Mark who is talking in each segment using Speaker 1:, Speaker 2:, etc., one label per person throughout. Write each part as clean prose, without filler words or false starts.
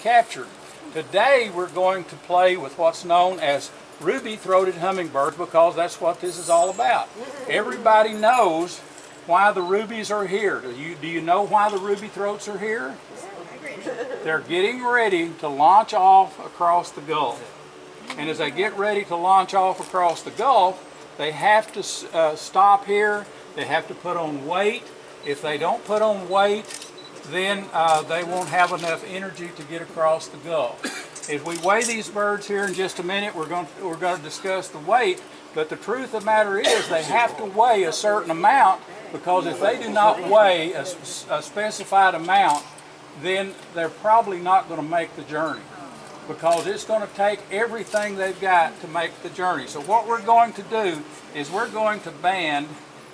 Speaker 1: captured. Today we're going to play with what's known as ruby-throated hummingbirds because that's what this is all about. Everybody knows why the rubies are here. Do you know why the ruby throats are here? They're getting ready to launch off across the Gulf. And as they get ready to launch off across the Gulf, they have to stop here. They have to put on weight. If they don't put on weight, then they won't have enough energy to get across the Gulf. As we weigh these birds here in just a minute, we're going to discuss the weight. But the truth of the matter is they have to weigh a certain amount, because if they do not weigh a specified amount, then they're probably not going to make the journey, because it's going to take everything they've got to make the journey. So what we're going to do is we're going to band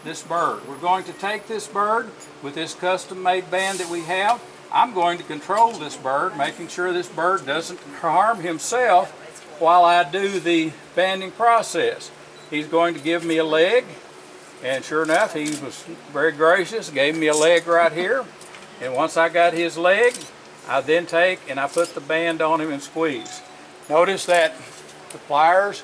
Speaker 1: this bird. We're going to take this bird with this custom-made band that we have. I'm going to control this bird, making sure this bird doesn't harm himself while I do the banding process. He's going to give me a leg, and sure enough, he was very gracious, gave me a leg right here. And once I got his leg, I then take and I put the band on him and squeeze. Notice that the pliers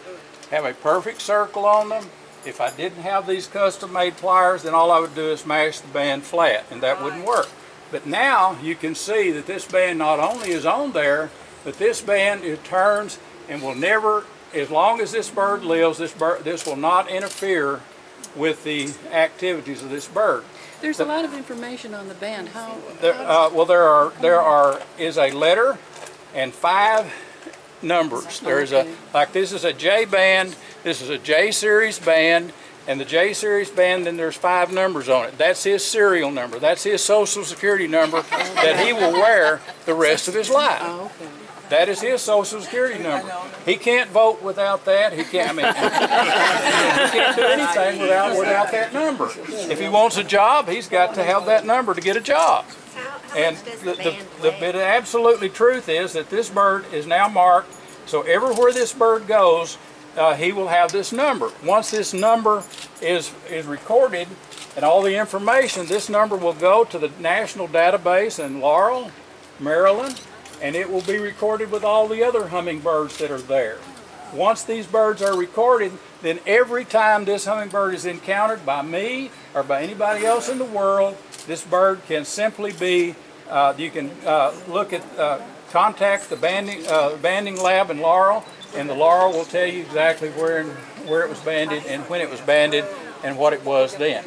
Speaker 1: have a perfect circle on them. If I didn't have these custom-made pliers, then all I would do is mash the band flat, and that wouldn't work. But now you can see that this band not only is on there, but this band, it turns and will never, as long as this bird lives, this will not interfere with the activities of this bird.
Speaker 2: There's a lot of information on the band.
Speaker 1: Well, there is a letter and 5 numbers. There's like this is a J band, this is a J series band, and the J series band, then there's 5 numbers on it. That's his serial number. That's his social security number that he will wear the rest of his life.
Speaker 2: Oh, okay.
Speaker 1: That is his social security number. He can't vote without that. He can't. I mean, he can't do anything without that number. If he wants a job, he's got to have that number to get a job. And the absolutely truth is that this bird is now marked. So everywhere this bird goes, he will have this number. Once this number is recorded and all the information, this number will go to the national database in Laurel, Maryland, and it will be recorded with all the other hummingbirds that are there. Once these birds are recorded, then every time this hummingbird is encountered by me or by anybody else in the world, this bird can simply be, you can contact the banding lab in Laurel, and the Laurel will tell you exactly where it was banded and when it was banded and what it was then.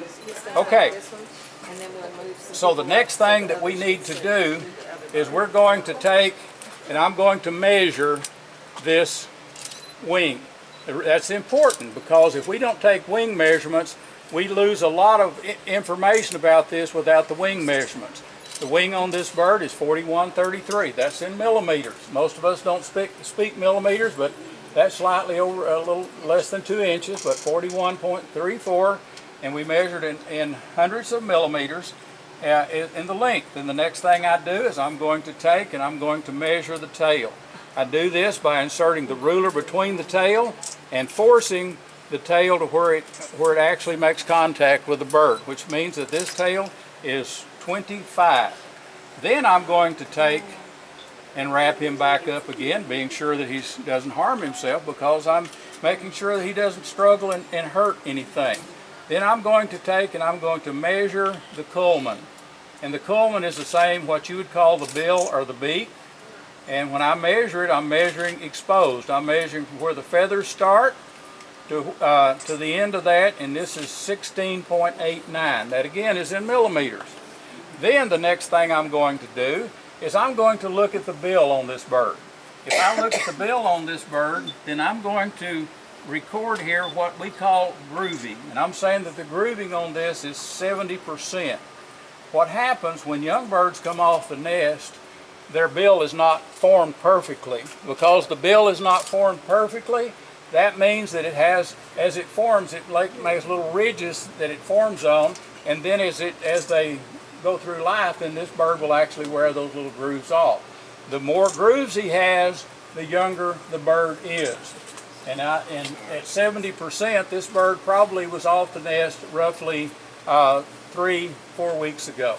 Speaker 1: Okay, so the next thing that we need to do is we're going to take, and I'm going to measure this wing. That's important, because if we don't take wing measurements, we lose a lot of information about this without the wing measurements. The wing on this bird is 4133. That's in millimeters. Most of us don't speak millimeters, but that's slightly over, a little less than 2 inches, but 41.34, and we measured in hundreds of millimeters in the length. And the next thing I do is I'm going to take and I'm going to measure the tail. I do this by inserting the ruler between the tail and forcing the tail to where it actually makes contact with the bird, which means that this tail is 25. Then I'm going to take and wrap him back up again, being sure that he doesn't harm himself, because I'm making sure that he doesn't struggle and hurt anything. Then I'm going to take and I'm going to measure the Coleman. And the Coleman is the same, what you would call the bill or the beak. And when I measure it, I'm measuring exposed. I'm measuring from where the feathers start to the end of that, and this is 16.89. That again is in millimeters. Then the next thing I'm going to do is I'm going to look at the bill on this bird. If I look at the bill on this bird, then I'm going to record here what we call grooving. And I'm saying that the grooving on this is 70%. What happens when young birds come off the nest, their bill is not formed perfectly. Because the bill is not formed perfectly, that means that it has, as it forms, it makes little ridges that it forms on, and then as they go through life, then this bird will actually wear those little grooves off. The more grooves he has, the younger the bird is. And at 70%, this bird probably was off the nest roughly 3-4 weeks ago,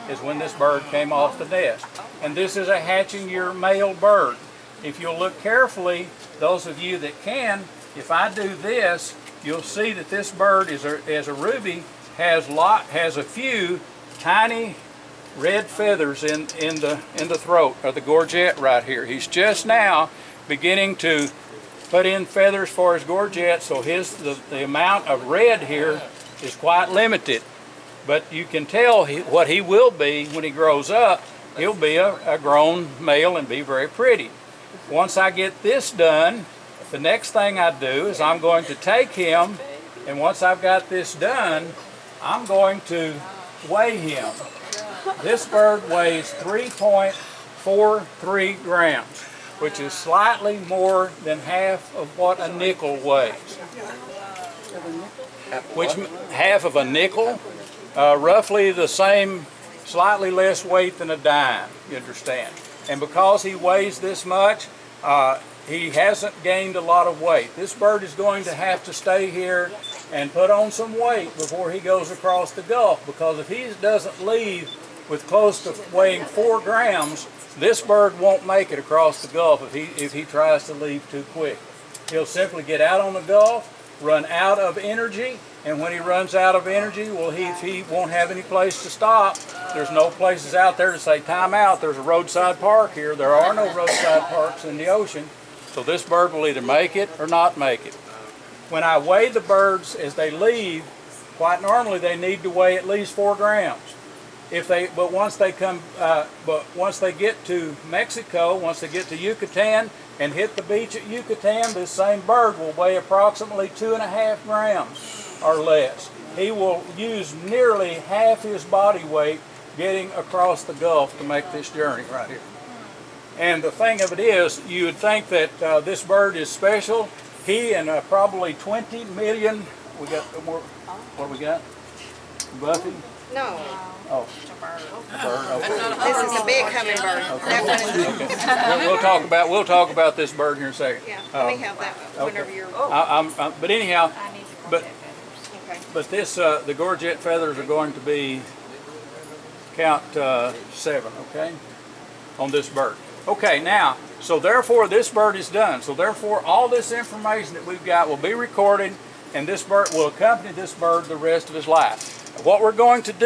Speaker 1: is when this bird came off the nest. and this is a hatching year male bird. If you'll look carefully, those of you that can, if I do this, you'll see that this bird is a ruby, has a few tiny red feathers in the throat, or the gorget right here. He's just now beginning to put in feathers for his gorget, so the amount of red here is quite limited. But you can tell what he will be when he grows up. He'll be a grown male and be very pretty. Once I get this done, the next thing I do is I'm going to take him, and once I've got this done, I'm going to weigh him. This bird weighs 3.43 grams, which is slightly more than half of what a nickel weighs. Half of a nickel, roughly the same, slightly less weight than a dime, you understand. And because he weighs this much, he hasn't gained a lot of weight. This bird is going to have to stay here and put on some weight before he goes across the Gulf, because if he doesn't leave with close to weighing 4 grams, this bird won't make it across the Gulf if he tries to leave too quick. He'll simply get out on the Gulf, run out of energy, and when he runs out of energy, well, he won't have any place to stop. There's no places out there to say, time out, there's a roadside park here. There are no roadside parks in the ocean. So this bird will either make it or not make it. When I weigh the birds as they leave, quite normally they need to weigh at least 4 grams. But once they get to Mexico, once they get to Yucatan and hit the beach at Yucatan, this same bird will weigh approximately 2.5 grams or less. He will use nearly half his body weight getting across the Gulf to make this journey right here. And the thing of it is, you would think that this bird is special. He and probably 20 million, we got more, what do we got? Buffy?
Speaker 3: No.
Speaker 1: Oh, a bird. Okay.
Speaker 3: This is a big hummingbird. That one is,
Speaker 1: Okay. We'll talk about this bird here in a second.
Speaker 3: yeah, let me have that whenever you're,
Speaker 1: But anyhow, but
Speaker 3: okay.
Speaker 1: this the gorget feathers are going to be count 7, okay, on this bird. Okay, now, so therefore this bird is done. So therefore all this information that we've got will be recorded, and this bird will accompany this bird the rest of his life. What we're going to do